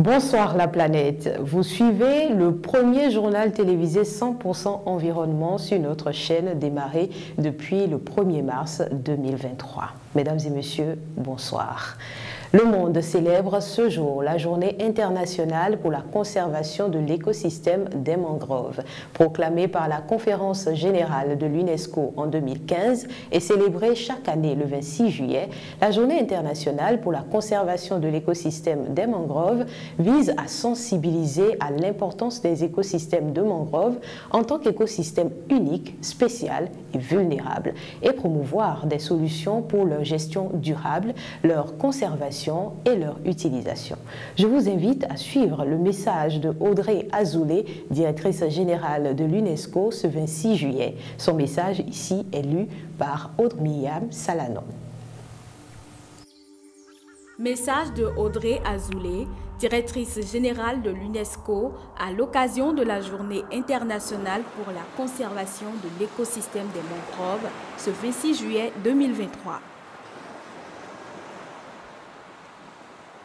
Bonsoir la planète, vous suivez le premier journal télévisé 100% environnement sur notre chaîne démarré depuis le 1er mars 2023. Mesdames et messieurs, bonsoir. Le monde célèbre ce jour la journée internationale pour la conservation de l'écosystème des mangroves. Proclamée par la Conférence générale de l'UNESCO en 2015 et célébrée chaque année le 26 juillet, la journée internationale pour la conservation de l'écosystème des mangroves vise à sensibiliser à l'importance des écosystèmes de mangroves en tant qu'écosystème unique, spécial et vulnérable et promouvoir des solutions pour leur gestion durable, leur conservation et leur utilisation. Je vous invite à suivre le message de Audrey Azoulay, directrice générale de l'UNESCO, ce 26 juillet. Son message ici est lu par Audrey Salanon. Message de Audrey Azoulay, directrice générale de l'UNESCO, à l'occasion de la Journée internationale pour la conservation de l'écosystème des mangroves, ce 26 juillet 2023.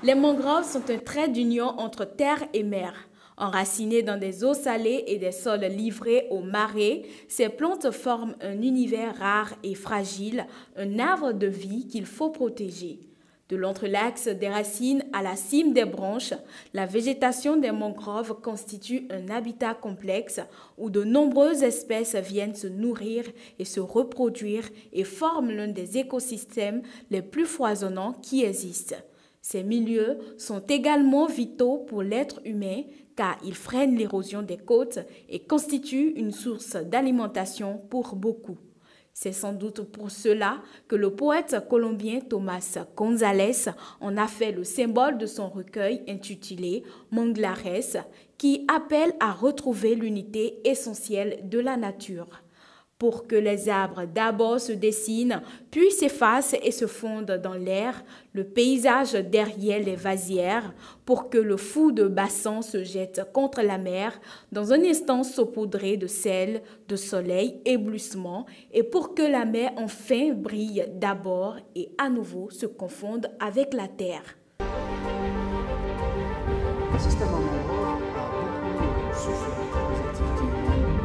Les mangroves sont un trait d'union entre terre et mer. Enracinées dans des eaux salées et des sols livrés aux marées, ces plantes forment un univers rare et fragile, un arbre de vie qu'il faut protéger. De l'entrelacs des racines à la cime des branches, la végétation des mangroves constitue un habitat complexe où de nombreuses espèces viennent se nourrir et se reproduire et forment l'un des écosystèmes les plus foisonnants qui existent. Ces milieux sont également vitaux pour l'être humain car ils freinent l'érosion des côtes et constituent une source d'alimentation pour beaucoup. C'est sans doute pour cela que le poète colombien Tomás González en a fait le symbole de son recueil intitulé Manglares, qui appelle à retrouver l'unité essentielle de la nature. Pour que les arbres d'abord se dessinent, puis s'effacent et se fondent dans l'air, le paysage derrière les vasières, pour que le fou de bassin se jette contre la mer, dans un instant saupoudré de sel, de soleil, éblouissement, et pour que la mer enfin brille d'abord et à nouveau se confonde avec la terre. Le système mangrove a beaucoup souffert des activités humaines.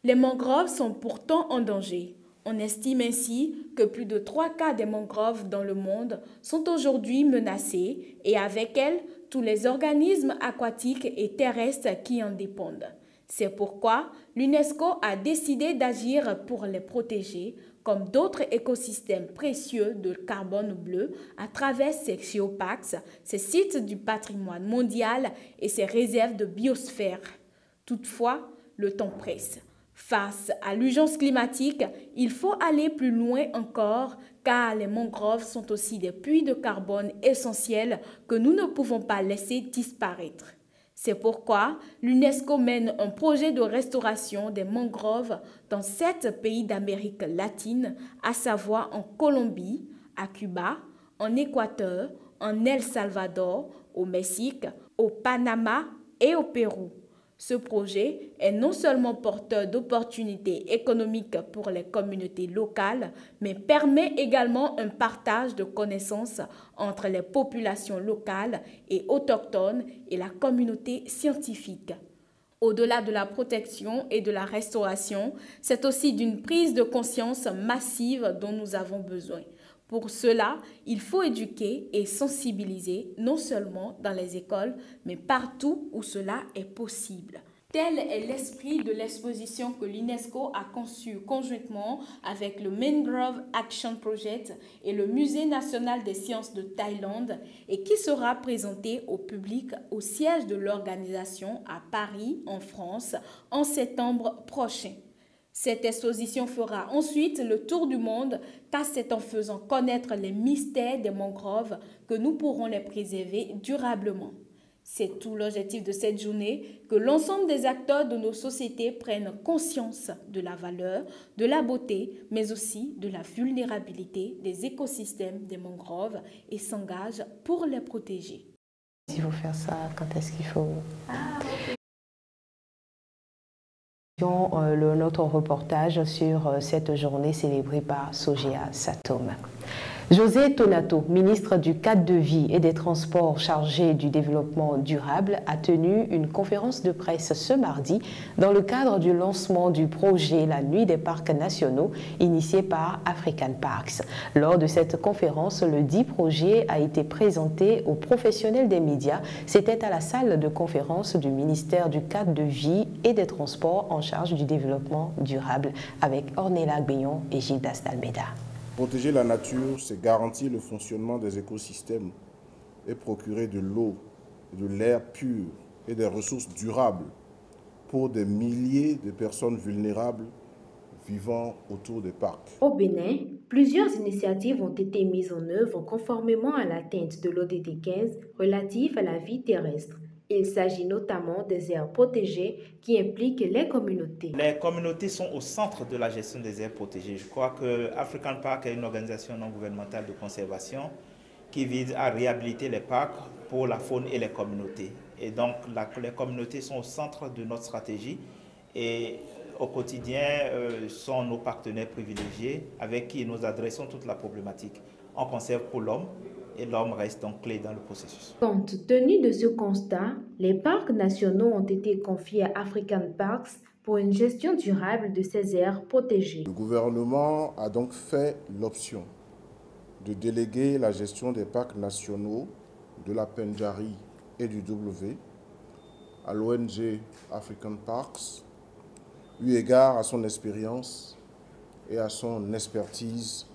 Les mangroves sont pourtant en danger. On estime ainsi que plus de 3 quarts des mangroves dans le monde sont aujourd'hui menacés et avec elles, tous les organismes aquatiques et terrestres qui en dépendent. C'est pourquoi l'UNESCO a décidé d'agir pour les protéger, comme d'autres écosystèmes précieux de carbone bleu à travers ses géoparcs, ses sites du patrimoine mondial et ses réserves de biosphère. Toutefois, le temps presse. Face à l'urgence climatique, il faut aller plus loin encore car les mangroves sont aussi des puits de carbone essentiels que nous ne pouvons pas laisser disparaître. C'est pourquoi l'UNESCO mène un projet de restauration des mangroves dans 7 pays d'Amérique latine, à savoir en Colombie, à Cuba, en Équateur, en El Salvador, au Mexique, au Panama et au Pérou. Ce projet est non seulement porteur d'opportunités économiques pour les communautés locales, mais permet également un partage de connaissances entre les populations locales et autochtones et la communauté scientifique. Au-delà de la protection et de la restauration, c'est aussi d'une prise de conscience massive dont nous avons besoin. Pour cela, il faut éduquer et sensibiliser, non seulement dans les écoles, mais partout où cela est possible. Tel est l'esprit de l'exposition que l'UNESCO a conçue conjointement avec le Mangrove Action Project et le Musée national des sciences de Thaïlande et qui sera présentée au public au siège de l'organisation à Paris, en France, en septembre prochain. Cette exposition fera ensuite le tour du monde car c'est en faisant connaître les mystères des mangroves que nous pourrons les préserver durablement. C'est tout l'objectif de cette journée, que l'ensemble des acteurs de nos sociétés prennent conscience de la valeur, de la beauté, mais aussi de la vulnérabilité des écosystèmes des mangroves et s'engagent pour les protéger. Il faut faire ça, quand est-ce qu'il faut... Notre reportage sur cette journée célébrée par Sogea Satom. José Tonato, ministre du Cadre de vie et des Transports chargé du développement durable, a tenu une conférence de presse ce mardi dans le cadre du lancement du projet La Nuit des Parcs nationaux initié par African Parks. Lors de cette conférence, le dit projet a été présenté aux professionnels des médias. C'était à la salle de conférence du ministère du Cadre de vie et des Transports en charge du développement durable avec Ornella Agbeyon et Gildas d'Almeida. Protéger la nature, c'est garantir le fonctionnement des écosystèmes et procurer de l'eau, de l'air pur et des ressources durables pour des milliers de personnes vulnérables vivant autour des parcs. Au Bénin, plusieurs initiatives ont été mises en œuvre conformément à l'atteinte de l'ODD 15 relative à la vie terrestre. Il s'agit notamment des aires protégées qui impliquent les communautés. Les communautés sont au centre de la gestion des aires protégées. Je crois que African Park est une organisation non gouvernementale de conservation qui vise à réhabiliter les parcs pour la faune et les communautés. Et donc les communautés sont au centre de notre stratégie et au quotidien sont nos partenaires privilégiés avec qui nous adressons toute la problématique. On conserve pour l'homme. Et l'homme reste donc clé dans le processus. Compte tenu de ce constat, les parcs nationaux ont été confiés à African Parks pour une gestion durable de ces aires protégées. Le gouvernement a donc fait l'option de déléguer la gestion des parcs nationaux de la Pendjari et du W à l'ONG African Parks, eu égard à son expérience et à son expertise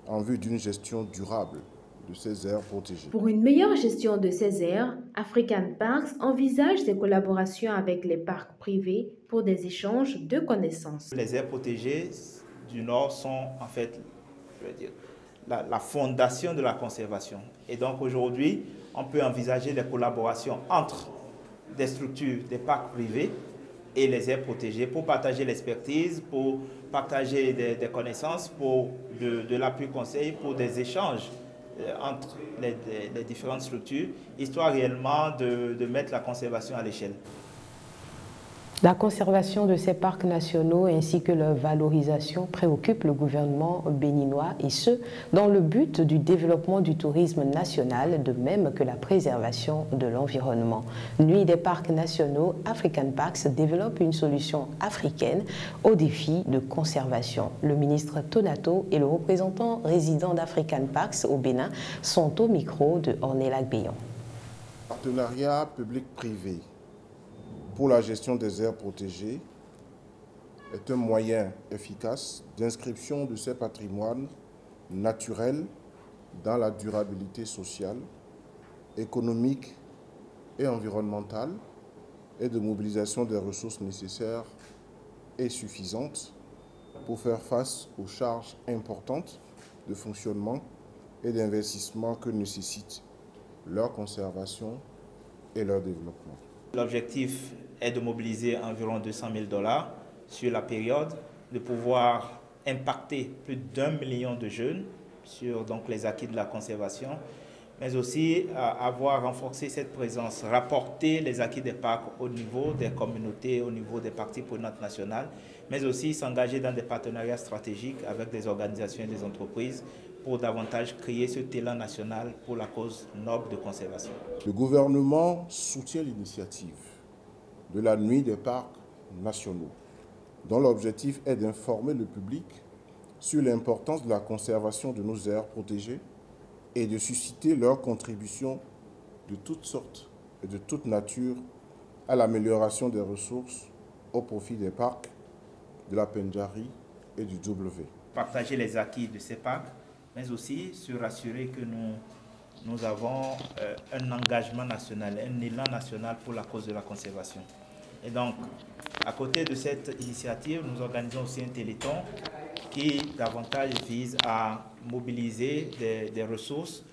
en vue d'une gestion durable de ces aires protégées. Pour une meilleure gestion de ces aires, African Parks envisage des collaborations avec les parcs privés pour des échanges de connaissances. Les aires protégées du Nord sont en fait, la fondation de la conservation. Et donc aujourd'hui, on peut envisager des collaborations entre des structures, des parcs privés et les aires protégées pour partager l'expertise, pour partager des connaissances, pour de l'appui conseil, pour des échanges entre les différentes structures, histoire réellement de mettre la conservation à l'échelle. La conservation de ces parcs nationaux ainsi que leur valorisation préoccupe le gouvernement béninois et ce, dans le but du développement du tourisme national, de même que la préservation de l'environnement. Nuit des parcs nationaux, African Parks développe une solution africaine aux défis de conservation. Le ministre Tonato et le représentant résident d'African Parks au Bénin sont au micro de Ornella Agbeyon. Partenariat public-privé pour la gestion des aires protégées est un moyen efficace d'inscription de ces patrimoines naturels dans la durabilité sociale, économique et environnementale et de mobilisation des ressources nécessaires et suffisantes pour faire face aux charges importantes de fonctionnement et d'investissement que nécessitent leur conservation et leur développement. L'objectif est de mobiliser environ 200 000 $ sur la période, de pouvoir impacter plus d'1 million de jeunes sur donc, les acquis de la conservation, mais aussi avoir renforcé cette présence, rapporter les acquis des parcs au niveau des communautés, au niveau des parties prenantes nationales, mais aussi s'engager dans des partenariats stratégiques avec des organisations et des entreprises pour davantage créer ce talent national pour la cause noble de conservation. Le gouvernement soutient l'initiative de la Nuit des parcs nationaux, dont l'objectif est d'informer le public sur l'importance de la conservation de nos aires protégées et de susciter leur contribution de toutes sortes et de toute nature à l'amélioration des ressources au profit des parcs de la Pendjari et du W. Partager les acquis de ces parcs, mais aussi se rassurer que nous avons un engagement national, un élan national pour la cause de la conservation. Et donc, à côté de cette initiative, nous organisons aussi un téléthon qui davantage vise à mobiliser des ressources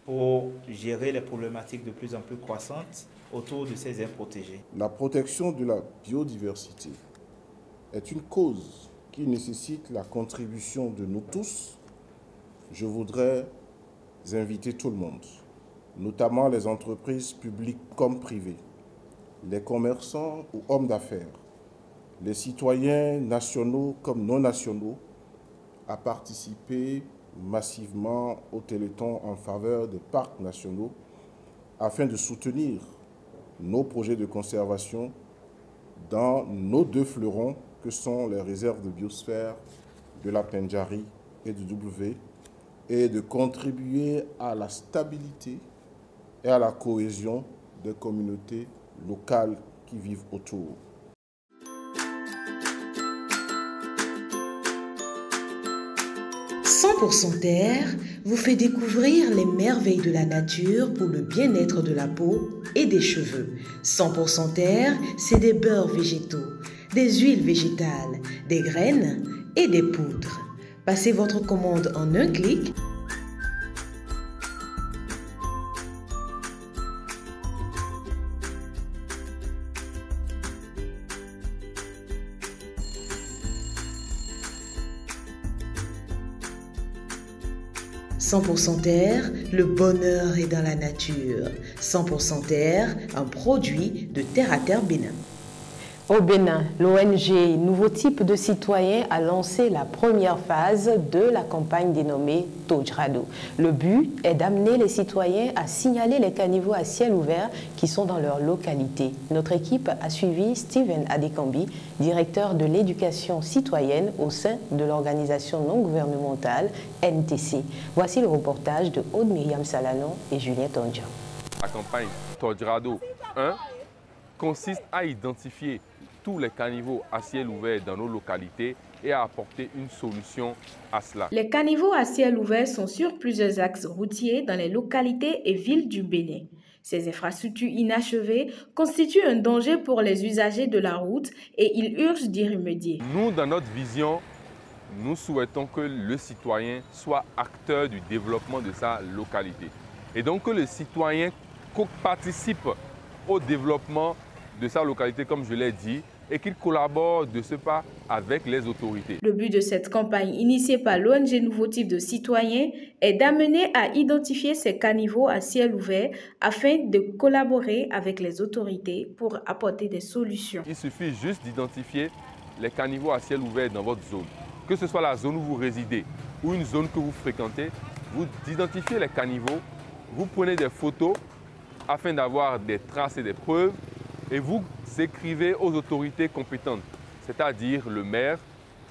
pour gérer les problématiques de plus en plus croissantes autour de ces aires protégées. La protection de la biodiversité est une cause qui nécessite la contribution de nous tous. Je voudrais inviter tout le monde, notamment les entreprises publiques comme privées, les commerçants ou hommes d'affaires, les citoyens nationaux comme non nationaux, à participer massivement au Téléthon en faveur des parcs nationaux afin de soutenir nos projets de conservation dans nos deux fleurons que sont les réserves de biosphère de la Pendjari et du W et de contribuer à la stabilité et à la cohésion des communautés locales qui vivent autour. « 100% Terre vous fait découvrir les merveilles de la nature pour le bien-être de la peau et des cheveux. 100% Terre, c'est des beurres végétaux, des huiles végétales, des graines et des poudres. Passez votre commande en un clic. « 100% Terre, le bonheur est dans la nature. 100% Terre, un produit de Terre à Terre Bénin. » Au Bénin, l'ONG Nouveau Type de Citoyen a lancé la première phase de la campagne dénommée Tojrado. Le but est d'amener les citoyens à signaler les caniveaux à ciel ouvert qui sont dans leur localité. Notre équipe a suivi Steven Adekambi, directeur de l'éducation citoyenne au sein de l'organisation non gouvernementale NTC. Voici le reportage de Aude Myriam Salanon et Julien Tondia. La campagne Tojrado 1 consiste à identifier tous les caniveaux à ciel ouvert dans nos localités et à apporter une solution à cela. Les caniveaux à ciel ouvert sont sur plusieurs axes routiers dans les localités et villes du Bénin. Ces infrastructures inachevées constituent un danger pour les usagers de la route et il urge d'y remédier. Nous, dans notre vision, nous souhaitons que le citoyen soit acteur du développement de sa localité. Et donc que le citoyen participe au développement de sa localité, comme je l'ai dit, et qu'il collabore de ce pas avec les autorités. Le but de cette campagne initiée par l'ONG Nouveau Type de Citoyens est d'amener à identifier ces caniveaux à ciel ouvert afin de collaborer avec les autorités pour apporter des solutions. Il suffit juste d'identifier les caniveaux à ciel ouvert dans votre zone. Que ce soit la zone où vous résidez ou une zone que vous fréquentez, vous identifiez les caniveaux, vous prenez des photos afin d'avoir des traces et des preuves et vous écrivez aux autorités compétentes, c'est-à-dire le maire,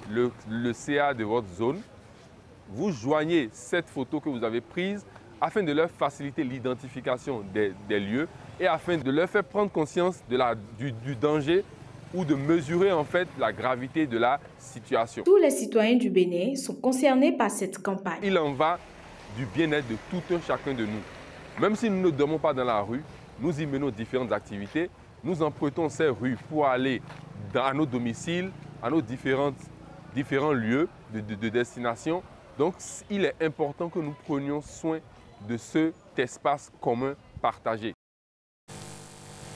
le CA de votre zone. Vous joignez cette photo que vous avez prise afin de leur faciliter l'identification des lieux et afin de leur faire prendre conscience du danger ou de mesurer en fait la gravité de la situation. Tous les citoyens du Bénin sont concernés par cette campagne. Il en va du bien-être de tout un chacun de nous. Même si nous ne dormons pas dans la rue, nous y menons différentes activités. Nous empruntons ces rues pour aller à nos domiciles, à nos différents lieux de destination. Donc, il est important que nous prenions soin de cet espace commun partagé.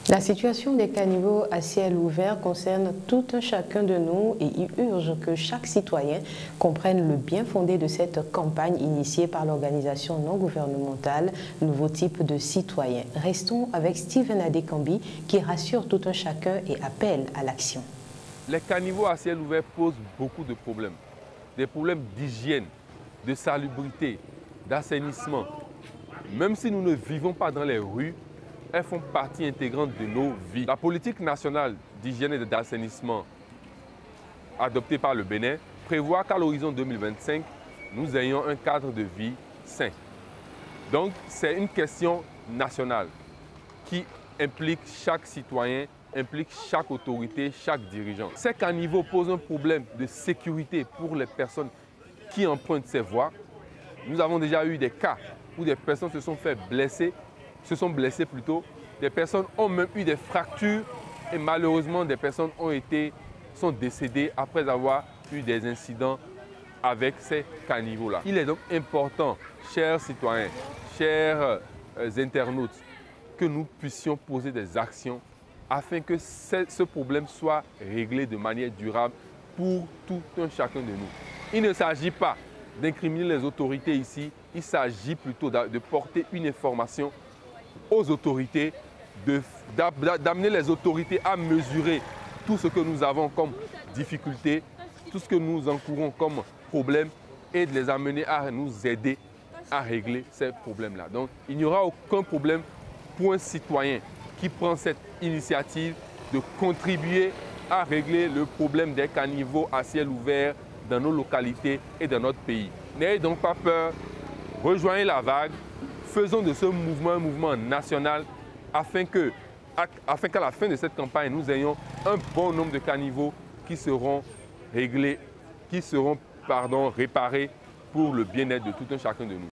La situation des caniveaux à ciel ouvert concerne tout un chacun de nous et il urge que chaque citoyen comprenne le bien fondé de cette campagne initiée par l'organisation non gouvernementale Nouveau Type de Citoyen. Restons avec Steven Adekambi qui rassure tout un chacun et appelle à l'action. Les caniveaux à ciel ouvert posent beaucoup de problèmes. Des problèmes d'hygiène, de salubrité, d'assainissement. Même si nous ne vivons pas dans les rues, elles font partie intégrante de nos vies. La politique nationale d'hygiène et d'assainissement adoptée par le Bénin prévoit qu'à l'horizon 2025, nous ayons un cadre de vie sain. Donc, c'est une question nationale qui implique chaque citoyen, implique chaque autorité, chaque dirigeant. Ces caniveaux posent un problème de sécurité pour les personnes qui empruntent ces voies. Nous avons déjà eu des cas où des personnes se sont blessées, des personnes ont même eu des fractures et malheureusement des personnes sont décédées après avoir eu des incidents avec ces caniveaux-là. Il est donc important, chers citoyens, chers internautes, que nous puissions poser des actions afin que ce problème soit réglé de manière durable pour tout un chacun de nous. Il ne s'agit pas d'incriminer les autorités ici, il s'agit plutôt de porter une information aux autorités, d'amener les autorités à mesurer tout ce que nous avons comme difficulté, tout ce que nous encourons comme problème et de les amener à nous aider à régler ces problèmes-là. Donc, il n'y aura aucun problème pour un citoyen qui prend cette initiative de contribuer à régler le problème des caniveaux à ciel ouvert dans nos localités et dans notre pays. N'ayez donc pas peur, rejoignez la vague, faisons de ce mouvement un mouvement national afin qu'à la fin de cette campagne, nous ayons un bon nombre de caniveaux qui seront réglés, réparés pour le bien-être de tout un chacun de nous.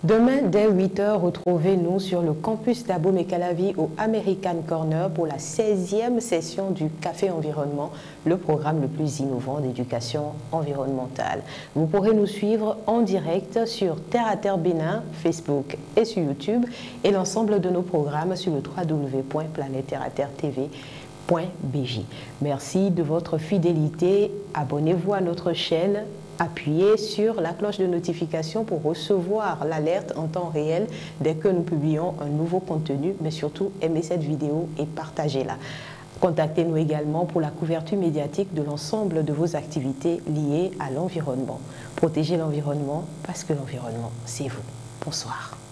Demain, dès 8 h, retrouvez-nous sur le campus d'Abomey-Calavi au American Corner pour la 16e session du Café Environnement, le programme le plus innovant d'éducation environnementale. Vous pourrez nous suivre en direct sur Terre à Terre Bénin, Facebook et sur YouTube et l'ensemble de nos programmes sur le www.planetterreaterre.tv.bj. Merci de votre fidélité. Abonnez-vous à notre chaîne. Appuyez sur la cloche de notification pour recevoir l'alerte en temps réel dès que nous publions un nouveau contenu, mais surtout aimez cette vidéo et partagez-la. Contactez-nous également pour la couverture médiatique de l'ensemble de vos activités liées à l'environnement. Protégez l'environnement parce que l'environnement, c'est vous. Bonsoir.